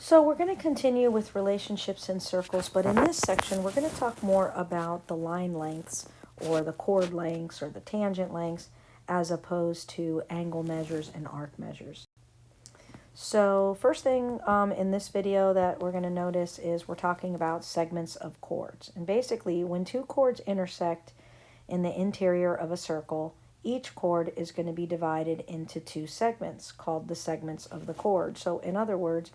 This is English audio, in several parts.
So we're going to continue with relationships in circles, but in this section we're going to talk more about the line lengths or the chord lengths or the tangent lengths as opposed to angle measures and arc measures. So first thing in this video that we're going to notice is we're talking about segments of chords. And basically when two chords intersect in the interior of a circle, each chord is going to be divided into two segments called the segments of the chord. So in other words,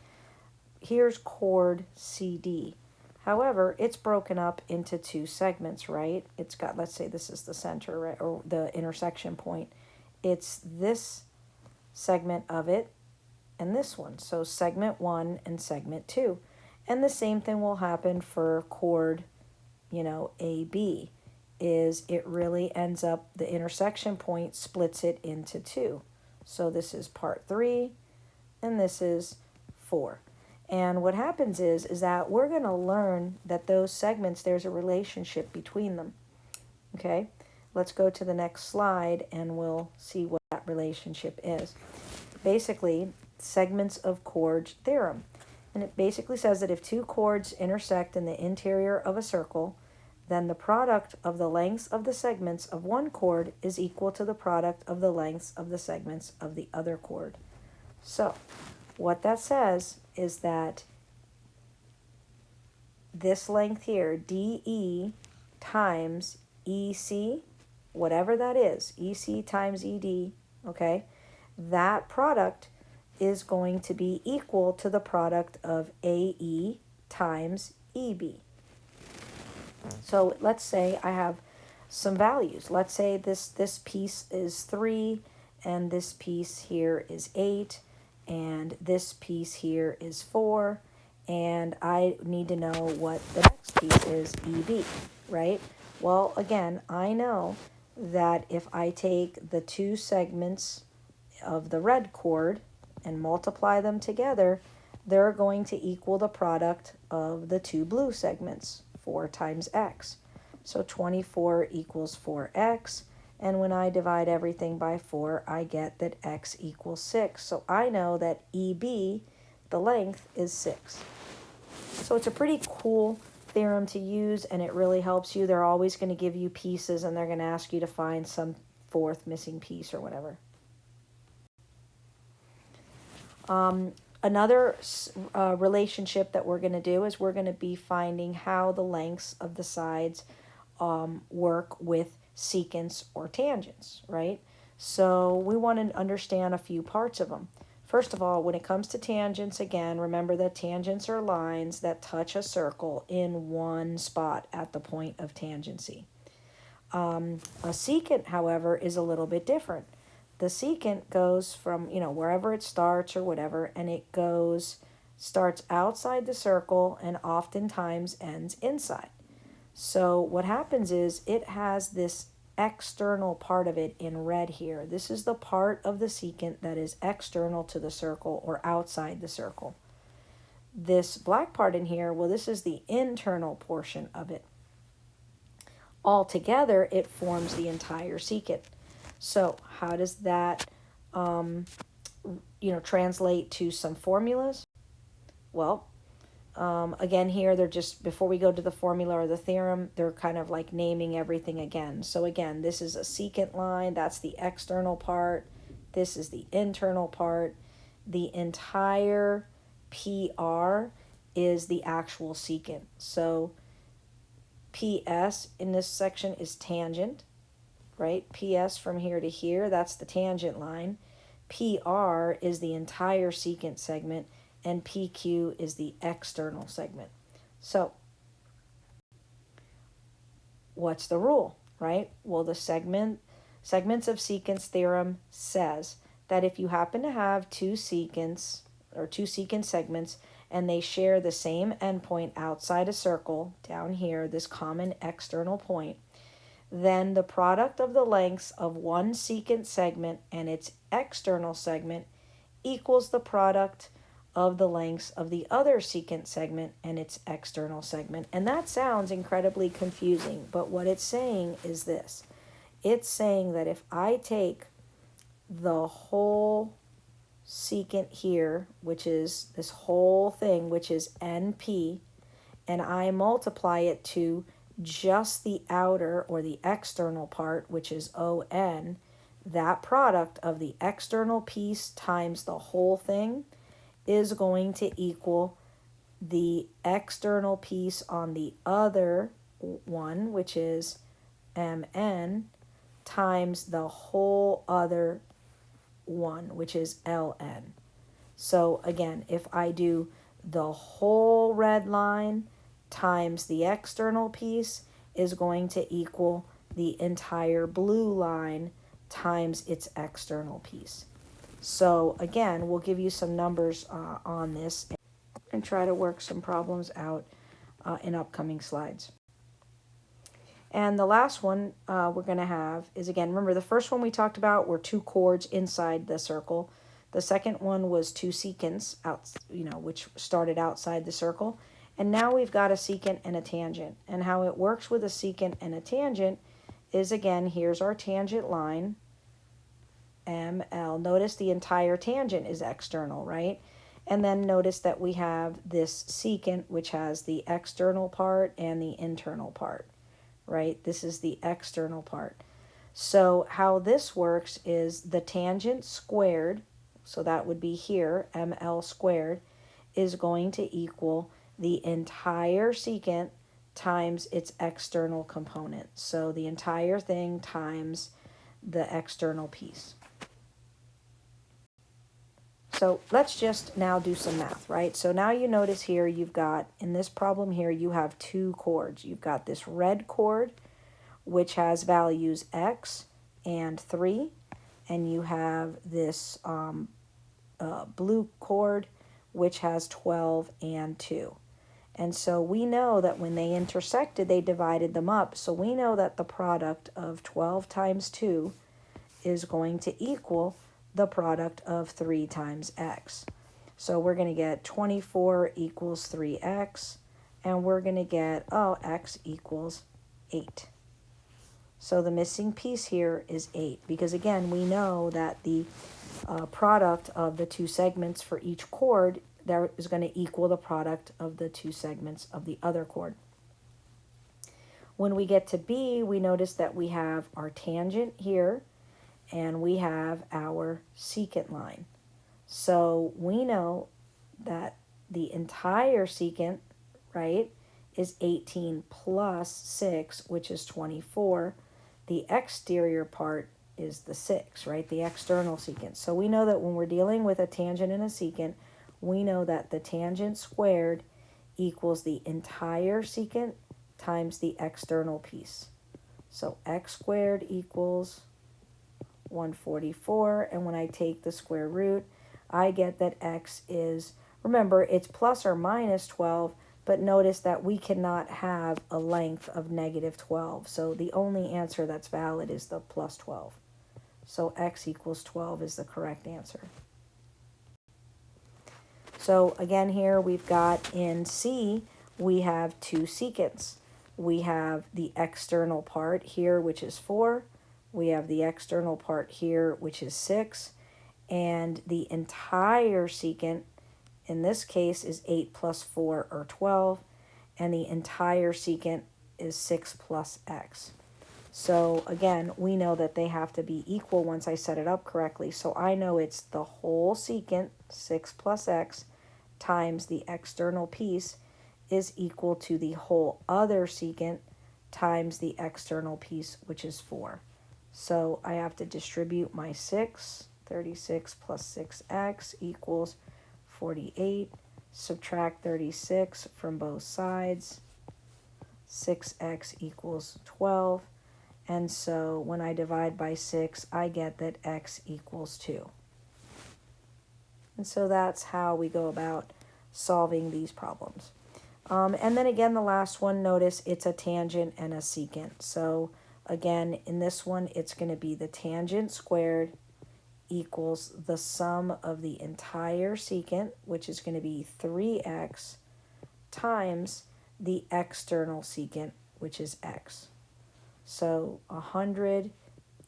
here's chord CD. However, it's broken up into two segments, right? It's got, let's say this is the center, right, or the intersection point. It's this segment of it and this one. So segment 1 and segment 2. And the same thing will happen for chord, AB, is it really ends up, the intersection point splits it into two. So this is part 3 and this is 4. And what happens is that we're going to learn that those segments, there's a relationship between them. Okay, let's go to the next slide and we'll see what that relationship is. Basically, segments of chords theorem. And it basically says that if two chords intersect in the interior of a circle, then the product of the lengths of the segments of one chord is equal to the product of the lengths of the segments of the other chord. So what that says is that this length here, DE times EC, whatever that is, EC times ED, okay, that product is going to be equal to the product of AE times EB. So let's say I have some values. Let's say this piece is 3, and this piece here is 8, and this piece here is 4, and I need to know what the next piece is, EB, right? Well, again, I know that if I take the two segments of the red chord and multiply them together, they're going to equal the product of the two blue segments, 4 times x. So 24 equals 4x. And when I divide everything by 4, I get that x equals 6. So I know that EB, the length, is 6. So it's a pretty cool theorem to use, and it really helps you. They're always going to give you pieces, and they're going to ask you to find some fourth missing piece or whatever. Another relationship that we're going to do is we're going to be finding how the lengths of the sides work with secants or tangents, right? So we want to understand a few parts of them. First of all, when it comes to tangents, again, remember that tangents are lines that touch a circle in one spot at the point of tangency. A secant, however, is a little bit different. The secant goes from, wherever it starts or whatever, and it starts outside the circle and oftentimes ends inside. So what happens is it has this external part of it in red here. This is the part of the secant that is external to the circle or outside the circle. This black part in here, well, this is the internal portion of it. Altogether, it forms the entire secant. So how does that, translate to some formulas? Well, again, here, they're just, before we go to the formula or the theorem, they're kind of like naming everything again. So again, this is a secant line. That's the external part. This is the internal part. The entire PR is the actual secant. So PS in this section is tangent, right? PS from here to here, that's the tangent line. PR is the entire secant segment, and PQ is the external segment. So what's the rule, right? Well, the segments of secants theorem says that if you happen to have two secant segments and they share the same endpoint outside a circle, down here, this common external point, then the product of the lengths of one secant segment and its external segment equals the product of the lengths of the other secant segment and its external segment. And that sounds incredibly confusing, but what it's saying is this. It's saying that if I take the whole secant here, which is this whole thing, which is NP, and I multiply it to just the outer or the external part, which is ON, that product of the external piece times the whole thing is going to equal the external piece on the other one, which is MN, times the whole other one, which is LN. So again, if I do the whole red line times the external piece is going to equal the entire blue line times its external piece. So again, we'll give you some numbers on this and try to work some problems out in upcoming slides. And the last one we're going to have is, again, remember the first one we talked about were two chords inside the circle. The second one was two secants, out, which started outside the circle. And now we've got a secant and a tangent. And how it works with a secant and a tangent is, again, here's our tangent line, ML. Notice the entire tangent is external, right? And then notice that we have this secant, which has the external part and the internal part, right? This is the external part. So how this works is the tangent squared, so that would be here, ML squared, is going to equal the entire secant times its external component. So the entire thing times the external piece. So let's just now do some math, right? So now you notice here you've got, in this problem here, you have two chords. You've got this red chord, which has values x and 3, and you have this blue chord, which has 12 and 2. And so we know that when they intersected, they divided them up. So we know that the product of 12 times 2 is going to equal the product of 3 times x. So we're going to get 24 equals 3x, and we're going to get, x equals 8. So the missing piece here is 8, because again, we know that the product of the two segments for each chord there is going to equal the product of the two segments of the other chord. When we get to B, we notice that we have our tangent here, and we have our secant line. So we know that the entire secant, right, is 18 plus 6, which is 24. The exterior part is the 6, right, the external secant. So we know that when we're dealing with a tangent and a secant, we know that the tangent squared equals the entire secant times the external piece. So x squared equals 144, and when I take the square root, I get that x is, remember, it's plus or minus 12, but notice that we cannot have a length of negative 12. So the only answer that's valid is the plus 12. So x equals 12 is the correct answer. So again, here we've got in C, we have two secants. We have the external part here, which is 4. We have the external part here, which is 6. And the entire secant, in this case, is 8 plus 4, or 12. And the entire secant is 6 plus x. So again, we know that they have to be equal once I set it up correctly. So I know it's the whole secant, 6 plus x, times the external piece is equal to the whole other secant times the external piece, which is 4. So I have to distribute my 6. 36 plus 6x equals 48. Subtract 36 from both sides. 6x equals 12. And so when I divide by 6, I get that x equals 2. And so that's how we go about solving these problems. And then again, the last one, notice it's a tangent and a secant. So again, in this one, it's going to be the tangent squared equals the sum of the entire secant, which is going to be 3x, times the external secant, which is x. So 100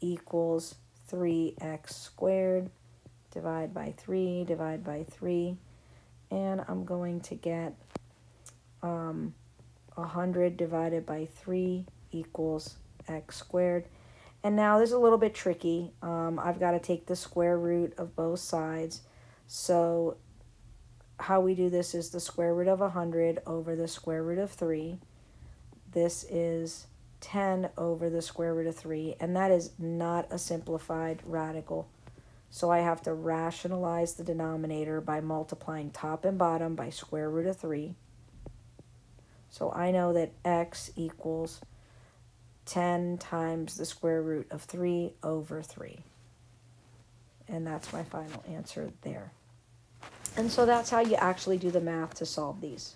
equals 3x squared divide by 3, divide by 3, and I'm going to get 100 divided by 3 equals x squared. And now this is a little bit tricky. I've got to take the square root of both sides. So how we do this is the square root of 100 over the square root of 3. This is 10 over the square root of 3, and that is not a simplified radical. So I have to rationalize the denominator by multiplying top and bottom by square root of 3. So I know that x equals 10 times the square root of 3 over 3. And that's my final answer there. And so that's how you actually do the math to solve these.